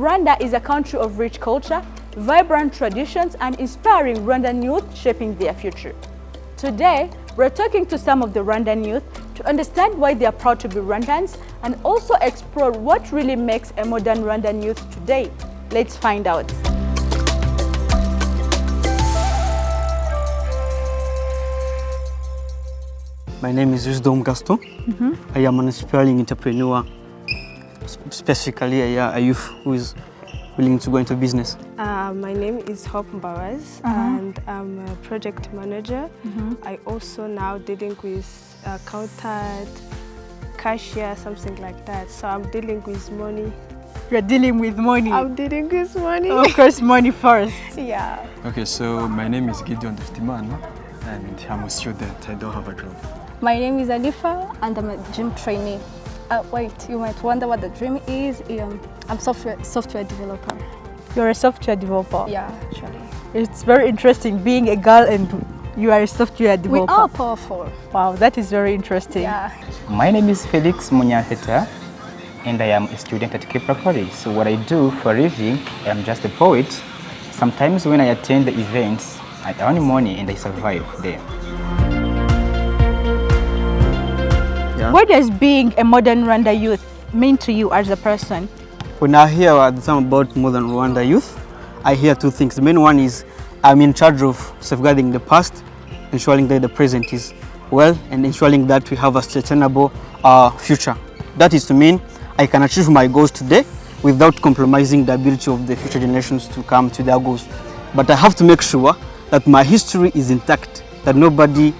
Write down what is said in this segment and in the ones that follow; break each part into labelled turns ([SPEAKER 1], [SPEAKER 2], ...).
[SPEAKER 1] Rwanda is a country of rich culture, vibrant traditions, and inspiring Rwandan youth shaping their future. Today, we're talking to some of the Rwandan youth to understand why they are proud to be Rwandans and also explore what really makes a modern Rwandan youth today. Let's find out.
[SPEAKER 2] My name is Wisdom Gaston. I am an aspiring entrepreneur, specifically a youth who is willing to go into business.
[SPEAKER 3] My name is Hope Mbawaz and I'm a project manager. I also now dealing with accountant, cashier, something like that. So I'm dealing with money.
[SPEAKER 1] You're dealing with money?
[SPEAKER 3] I'm dealing with money.
[SPEAKER 1] Of course, money first.
[SPEAKER 3] Yeah.
[SPEAKER 4] Okay, so my name is Gideon Deftimano and I'm a student. I don't have a job.
[SPEAKER 5] My name is Alifa and I'm a gym trainee. Wait, you might wonder what the dream is. I'm software developer.
[SPEAKER 1] You're a software developer?
[SPEAKER 5] Yeah, actually.
[SPEAKER 1] It's very interesting being a girl and you are a software developer.
[SPEAKER 5] We are powerful.
[SPEAKER 1] Wow, that is very interesting.
[SPEAKER 5] Yeah.
[SPEAKER 6] My name is Felix Munyaheta and I am a student at Kiprapoli. So what I do for a living, I'm just a poet. Sometimes when I attend the events, I earn money and I survive there.
[SPEAKER 1] What does being a modern Rwanda youth mean to you as a person?
[SPEAKER 2] When I hear something about modern Rwanda youth, I hear two things. The main one is I'm in charge of safeguarding the past, ensuring that the present is well, and ensuring that we have a sustainable future. That is to mean I can achieve my goals today without compromising the ability of the future generations to come to their goals. But I have to make sure that my history is intact, that nobody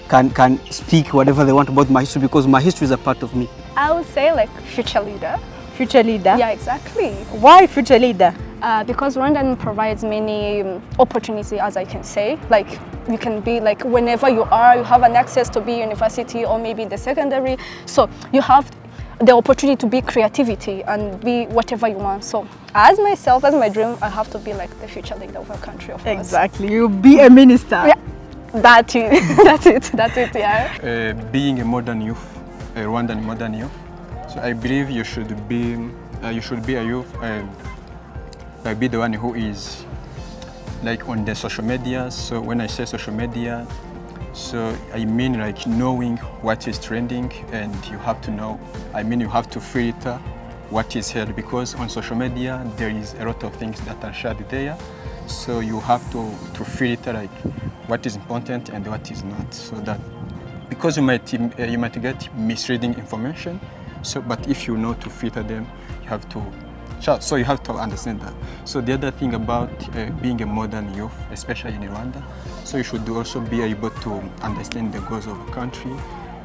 [SPEAKER 2] can speak whatever they want about my history, because my history is a part of me.
[SPEAKER 5] I would say like future leader.
[SPEAKER 1] Future leader?
[SPEAKER 5] Yeah, exactly.
[SPEAKER 1] Why future leader?
[SPEAKER 5] Because Rwandan provides many opportunities, as I can say. Like you can be like whenever you are, you have an access to be university or maybe the secondary. So you have the opportunity to be creativity and be whatever you want. So as myself, as my dream, I have to be like the future leader of our country, of course.
[SPEAKER 1] Exactly. You'll be a minister.
[SPEAKER 5] Yeah. That's it, yeah.
[SPEAKER 4] Being a modern youth, a Rwandan modern youth, so I believe you should be a youth and be the one who is like on the social media. So when I say social media, so I mean like knowing what is trending, and you have to know, you have to filter what is held, because on social media there is a lot of things that are shared there. So you have to filter like what is important and what is not, so that because you might get misleading information. So, but if you know to filter them, you have to understand that. So the other thing about being a modern youth, especially in Rwanda, so you should also be able to understand the goals of the country,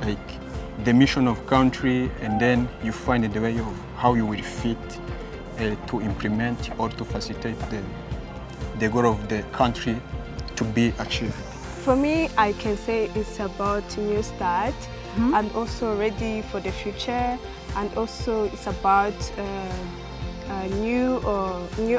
[SPEAKER 4] like the mission of country, and then you find the way of how you will fit to implement or to facilitate the goal of the country to be achieved.
[SPEAKER 3] For me, I can say it's about new start and also ready for the future, and also it's about new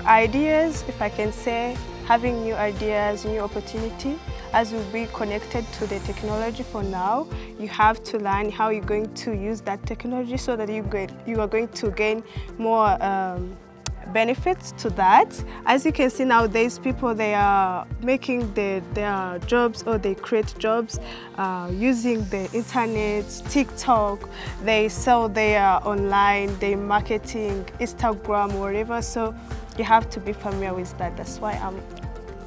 [SPEAKER 3] ideas, if I can say, having new ideas, new opportunity. As we'll be connected to the technology for now, you have to learn how you're going to use that technology so that you are going to gain more benefits to that. As you can see nowadays, people, they are making their jobs, or they create jobs using the internet, TikTok. They sell their online, they marketing, Instagram, whatever. So you have to be familiar with that. That's why I'm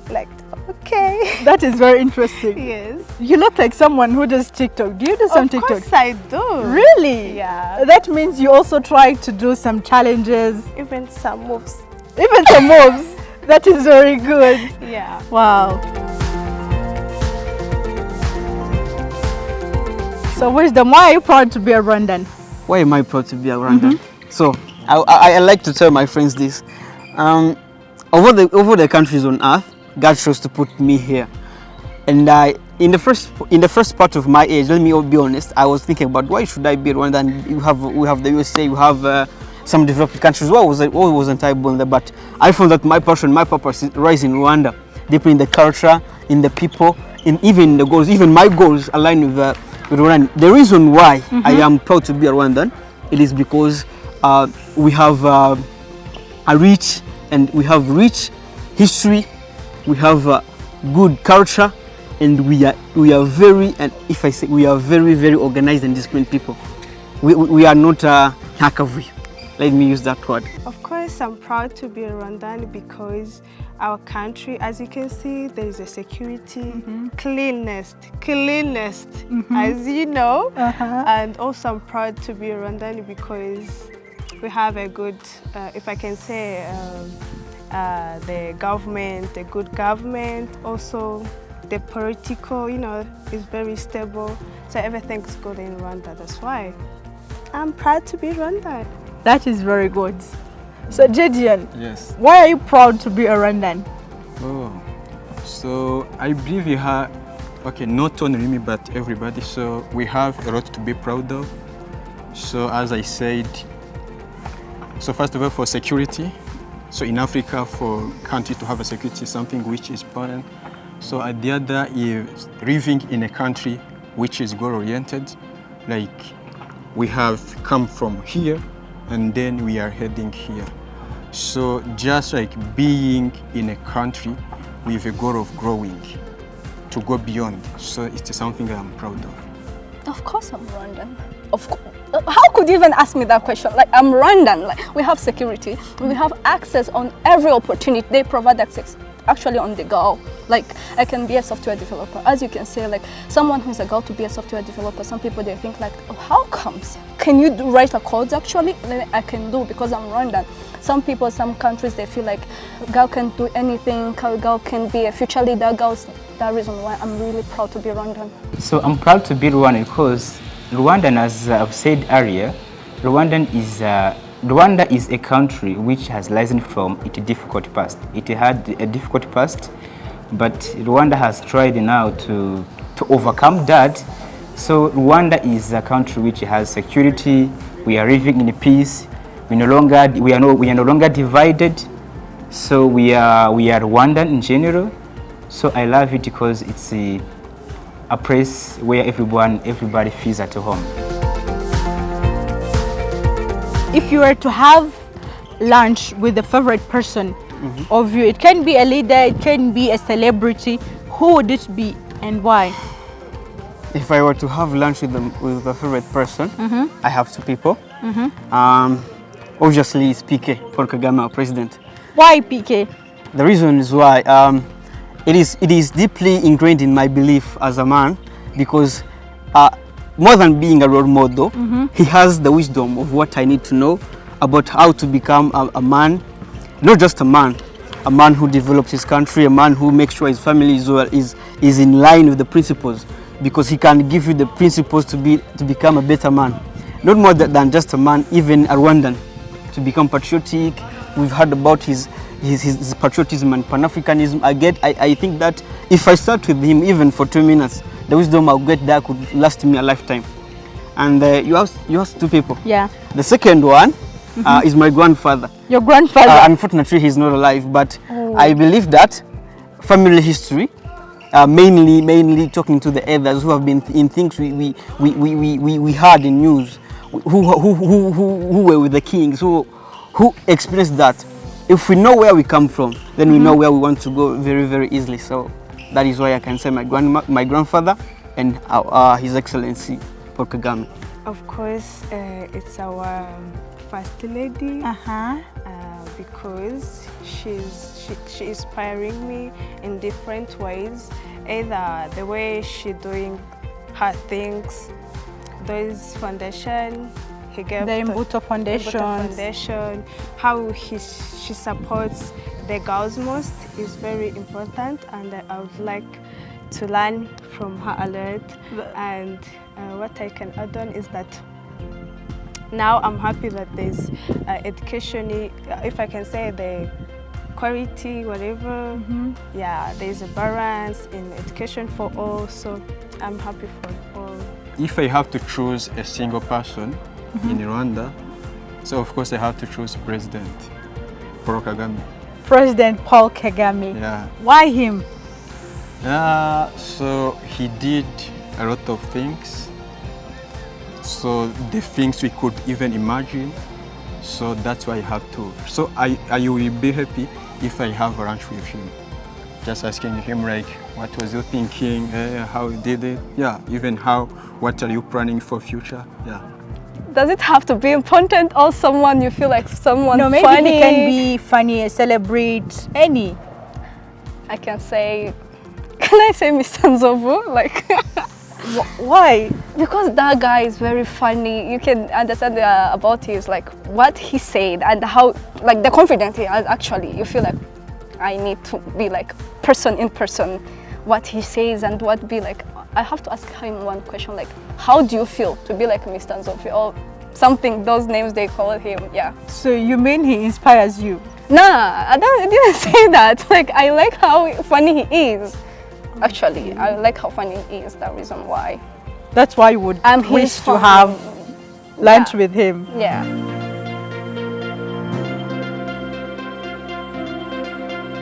[SPEAKER 3] like, okay.
[SPEAKER 1] That is very interesting.
[SPEAKER 3] Yes.
[SPEAKER 1] You look like someone who does TikTok. Do you do some TikTok?
[SPEAKER 3] Of course I do.
[SPEAKER 1] Really?
[SPEAKER 3] Yeah.
[SPEAKER 1] That means you also try to do some challenges.
[SPEAKER 3] Even some moves.
[SPEAKER 1] Even some moves. That is very good.
[SPEAKER 3] Yeah.
[SPEAKER 1] Wow. So Wisdom, why are you proud to be a Rwandan?
[SPEAKER 2] Why am I proud to be a Rwandan? So I like to tell my friends this. Over the countries on earth, God chose to put me here. And in the first part of my age, let me be honest, I was thinking about why should I be Rwandan? We have the USA, we have some developed countries. Why wasn't I born there? But I found that my passion, my purpose lies in Rwanda, deeply in the culture, in the people, in even the goals. Even my goals align with Rwanda. The reason why I am proud to be a Rwandan, it is because we have are rich, and we have rich history, we have good culture, and we are very, and if I say we are very, very organized and disciplined people. We are not Hakavi. Let me use that word.
[SPEAKER 3] Of course, I'm proud to be a Rwandan because our country, as you can see, there is a security, cleanness, as you know. And also I'm proud to be a Rwandan because we have a good, if I can say, the government, a good government. Also, the political, is very stable. So everything's good in Rwanda. That's why I'm proud to be Rwandan.
[SPEAKER 1] That is very good. So Gideon,
[SPEAKER 4] Yes.
[SPEAKER 1] why are you proud to be a Rwandan?
[SPEAKER 4] Oh, so I believe you have, okay, not only me, but everybody. So we have a lot to be proud of. So as I said, so first of all, for security. So in Africa, for country to have a security is something which is important. So at the other is living in a country which is goal-oriented. Like we have come from here and then we are heading here. So just like being in a country with a goal of growing, to go beyond. So it's something I'm proud of.
[SPEAKER 5] Of course I'm Rwandan. How could you even ask me that question? Like, I'm Rwandan. Like, we have security. We have access on every opportunity. They provide access actually on the go. Like, I can be a software developer. As you can say, like, someone who's a girl to be a software developer, some people, they think like, oh, how comes? Can you write a code actually? Then I can do because I'm Rwandan. Some people, some countries, they feel like girl can do anything, girl can be a future leader, girls. That reason why I'm really proud to be Rwandan.
[SPEAKER 6] So I'm proud to be Rwandan because Rwandan, as I've said earlier, Rwanda is a country which has risen from its difficult past. It had a difficult past, but Rwanda has tried now to overcome that. So Rwanda is a country which has security. We are living in peace. We are no longer divided. So we are Rwandan in general. So I love it because it's a place where everybody feels at home.
[SPEAKER 1] If you were to have lunch with a favorite person of you, it can be a leader, it can be a celebrity, who would it be and why?
[SPEAKER 2] If I were to have lunch with a favorite person, I have two people. Obviously, it's PK, Paul Kagame, our president.
[SPEAKER 1] Why PK?
[SPEAKER 2] The reason is why it is deeply ingrained in my belief as a man, because more than being a role model, he has the wisdom of what I need to know about how to become a man, not just a man who develops his country, a man who makes sure his family is in line with the principles, because he can give you the principles to become a better man. Not more than just a man, even a Rwandan, to become patriotic. We've heard about his patriotism and Pan-Africanism. I think that if I start with him even for 2 minutes, the wisdom I'll get there could last me a lifetime. And you asked two people.
[SPEAKER 1] Yeah.
[SPEAKER 2] The second one is my grandfather.
[SPEAKER 1] Your grandfather?
[SPEAKER 2] Unfortunately, he's not alive, but I believe that family history, mainly talking to the elders who have been in things we heard in news, who were with the kings, who experienced that. If we know where we come from, then we know where we want to go very, very easily. So that is why I can say my grandfather and His Excellency Paul Kagame.
[SPEAKER 3] Of course, it's our First Lady, because she inspiring me in different ways. Either the way she doing her things, those foundation. He gave
[SPEAKER 1] the Imbuto Foundation.
[SPEAKER 3] How she supports the girls most is very important, and I would like to learn from her a lot. And what I can add on is that now I'm happy that there's education, if I can say the quality, whatever. Yeah, there's a balance in education for all, so I'm happy for all.
[SPEAKER 4] If I have to choose a single person in Rwanda, so of course I have to choose President Paul Kagame.
[SPEAKER 1] President Paul Kagame.
[SPEAKER 4] Yeah.
[SPEAKER 1] Why him?
[SPEAKER 4] So he did a lot of things. So the things we could even imagine. So that's why I have to. So I will be happy if I have a lunch with him. Just asking him like, what was you thinking? How you did it? Yeah, even what are you planning for future? Yeah.
[SPEAKER 5] Does it have to be important or someone you feel like someone
[SPEAKER 1] No, maybe
[SPEAKER 5] funny?
[SPEAKER 1] he can be funny, celebrate, any.
[SPEAKER 5] I can say, can I say Mr. Nzovu? Like,
[SPEAKER 1] Why?
[SPEAKER 5] because that guy is very funny. You can understand about his, like, what he said and how, like, the confidence he has actually. You feel like, I need to be like person in person, what he says and what be like. I have to ask him one question, like, how do you feel to be like Mr. Nzovu or something, those names they call him, yeah.
[SPEAKER 1] So you mean he inspires you?
[SPEAKER 5] Nah, I didn't say that. Like, I like how funny he is. Actually, I like how funny he is, the reason why.
[SPEAKER 1] That's why you would
[SPEAKER 5] I'm his
[SPEAKER 1] wish to
[SPEAKER 5] fan.
[SPEAKER 1] have lunch
[SPEAKER 5] Yeah.
[SPEAKER 1] with him.
[SPEAKER 5] Yeah.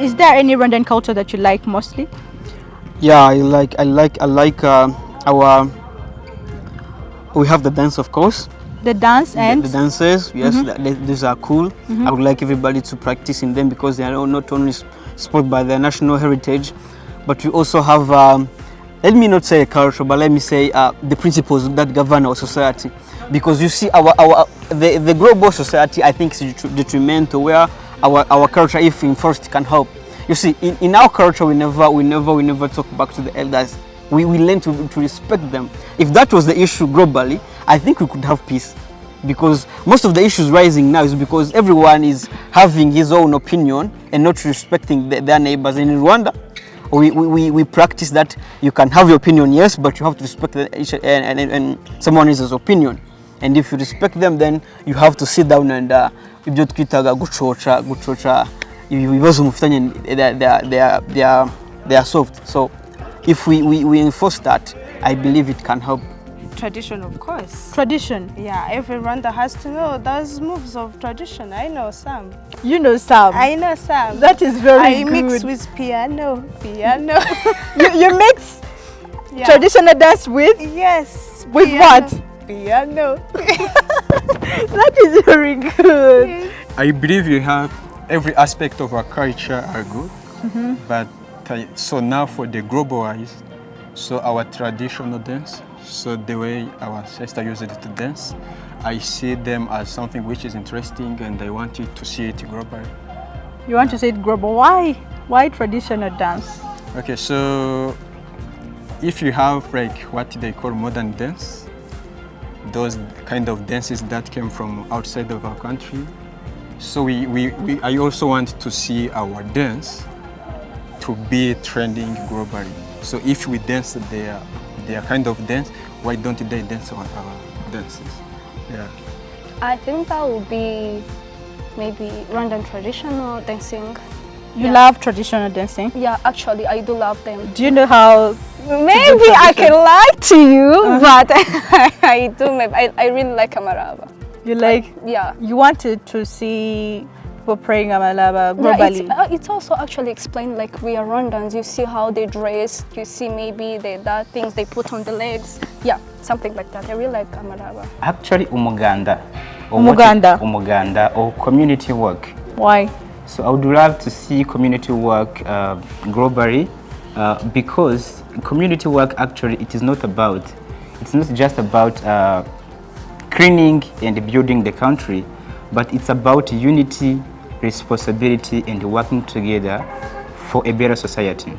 [SPEAKER 1] Is there any Rwandan culture that you like mostly?
[SPEAKER 2] Yeah, I like our. We have the dance, of course.
[SPEAKER 1] The dance and
[SPEAKER 2] The dances, yes, these are cool. I would like everybody to practice in them because they are not only supported by their national heritage, but we also have, let me not say a culture, but let me say the principles that govern our society. Because you see, the global society, I think, is detrimental where our culture, if enforced, can help. You see, in our culture, we never talk back to the elders. We learn to respect them. If that was the issue globally, I think we could have peace. Because most of the issues rising now is because everyone is having his own opinion and not respecting their neighbors. And in Rwanda, we practice that you can have your opinion, yes, but you have to respect and someone else's opinion. And if you respect them, then you have to sit down and ibyo twitaga gucoca ibibazo mufitanye they are solved. So if we enforce that, I believe it can help.
[SPEAKER 3] Tradition, of course.
[SPEAKER 1] tradition.
[SPEAKER 3] Yeah, every Rwanda has to know those moves of tradition. I know some.
[SPEAKER 1] You know some.
[SPEAKER 3] I know some.
[SPEAKER 1] That is very
[SPEAKER 3] I
[SPEAKER 1] good.
[SPEAKER 3] mix with piano.
[SPEAKER 1] You mix
[SPEAKER 3] Yeah.
[SPEAKER 1] traditional dance with
[SPEAKER 3] Yes.
[SPEAKER 1] With
[SPEAKER 3] piano.
[SPEAKER 1] what?
[SPEAKER 3] Piano.
[SPEAKER 1] that is very good.
[SPEAKER 4] I believe you have every aspect of our culture are good, but so now for the globalized, so our traditional dance, so the way our ancestors used it to dance, I see them as something which is interesting and I want you to see it globally.
[SPEAKER 1] You want to say it global? Why? Why traditional dance?
[SPEAKER 4] Okay, so if you have like what they call modern dance, those kind of dances that came from outside of our country, so I also want to see our dance to be trending globally. So if we dance their kind of dance, why don't they dance our dances? Yeah.
[SPEAKER 5] I think that would be maybe Rwandan traditional dancing.
[SPEAKER 1] You love traditional dancing?
[SPEAKER 5] Yeah, actually, I do love them.
[SPEAKER 1] Do you know how?
[SPEAKER 5] Maybe I can lie to you, but I do. I really like Amaraba.
[SPEAKER 1] You like?
[SPEAKER 5] Yeah.
[SPEAKER 1] You wanted to see people praying Amalaba globally?
[SPEAKER 5] Yeah, it's also actually explained like we are Rwandans. You see how they dress. You see maybe the things they put on the legs. Yeah, something like that. I really like Amaraba.
[SPEAKER 6] Actually, umuganda.
[SPEAKER 1] Umuganda
[SPEAKER 6] or community work.
[SPEAKER 1] Why?
[SPEAKER 6] So I would love to see community work globally because community work actually it's not just about cleaning and building the country, but it's about unity, responsibility and working together for a better society.